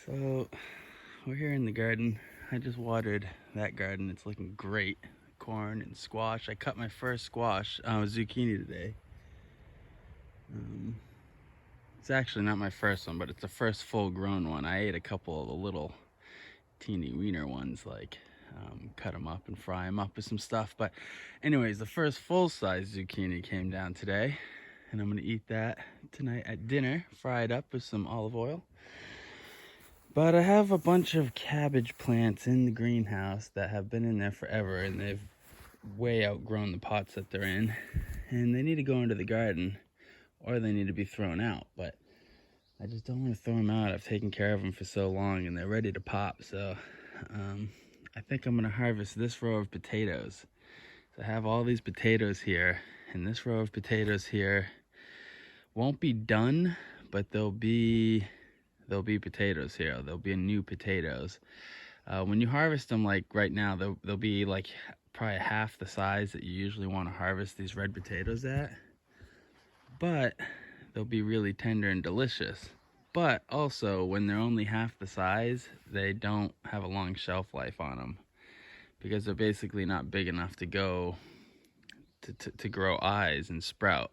So we're here in the garden. I just watered that garden. It's looking great. Corn and squash. I cut my first squash, zucchini today. It's actually not my first one, but it's the first full grown one. I ate a couple of the little teeny wiener ones, like cut them up and fry them up with some stuff. But anyways, the first full-size zucchini came down today, and I'm gonna eat that tonight at dinner, fry it up with some olive oil. But I have a bunch of cabbage plants in the greenhouse that have been in there forever, and they've way outgrown the pots that they're in, and they need to go into the garden or they need to be thrown out. But I just don't want to throw them out. I've taken care of them for so long and they're ready to pop. So I think I'm gonna harvest this row of potatoes. So I have all these potatoes here, and this row of potatoes here won't be done, but there'll be potatoes here. There'll be new potatoes. When you harvest them, like right now, they'll be like probably half the size that you usually want to harvest these red potatoes at. But they'll be really tender and delicious. But also, when they're only half the size, they don't have a long shelf life on them, because they're basically not big enough to go to grow eyes and sprout.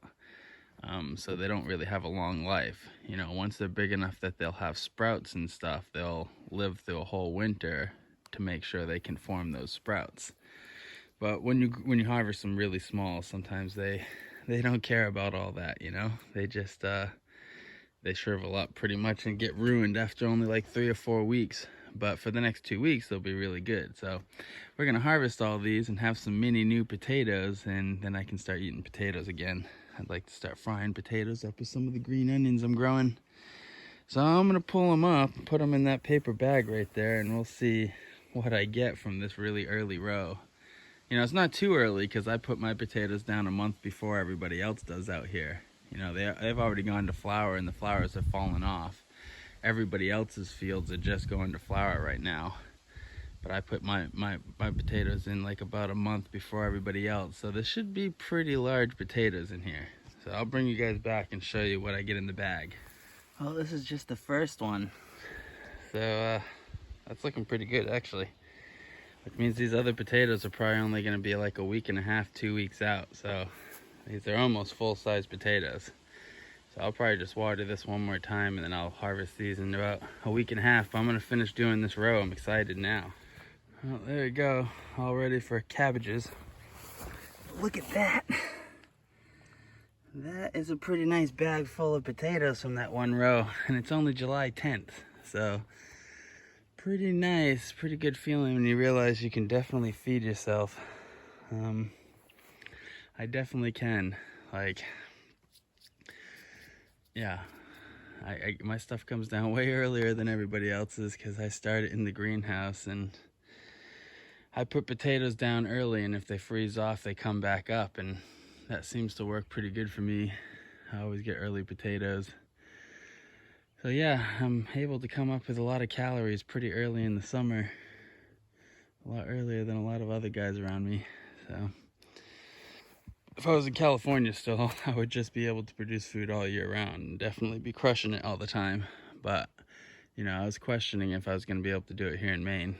So they don't really have a long life. You know, once they're big enough that they'll have sprouts and stuff, they'll live through a whole winter to make sure they can form those sprouts. But when you harvest them really small, sometimes they don't care about all that, you know. They just they shrivel up pretty much and get ruined after only like 3 or 4 weeks. But for the next 2 weeks, they'll be really good. So we're gonna harvest all these and have some mini new potatoes, and then I can start eating potatoes again. I'd like to start frying potatoes up with some of the green onions I'm growing. So I'm gonna pull them up, put them in that paper bag right there, and we'll see what I get from this really early row. You know, it's not too early because I put my potatoes down a month before everybody else does out here. You know, they've already gone to flower and the flowers have fallen off. Everybody else's fields are just going to flower right now. But I put my potatoes in like about a month before everybody else. So there should be pretty large potatoes in here. So I'll bring you guys back and show you what I get in the bag. Well, this is just the first one. So that's looking pretty good actually. Which means these other potatoes are probably only gonna be like a week and a half, 2 weeks out. So these are almost full-size potatoes. So I'll probably just water this one more time and then I'll harvest these in about a week and a half. But I'm gonna finish doing this row. I'm excited now. Well, there you go, all ready for cabbages. Look at that. That is a pretty nice bag full of potatoes from that one row, and it's only July 10th. So pretty nice, pretty good feeling when you realize you can definitely feed yourself. I definitely can. Like, yeah, my stuff comes down way earlier than everybody else's because I started in the greenhouse, and I put potatoes down early, and if they freeze off, they come back up, and that seems to work pretty good for me. I always get early potatoes. So yeah, I'm able to come up with a lot of calories pretty early in the summer. A lot earlier than a lot of other guys around me. So if I was in California still, I would just be able to produce food all year round and definitely be crushing it all the time. But, you know, I was questioning if I was going to be able to do it here in Maine.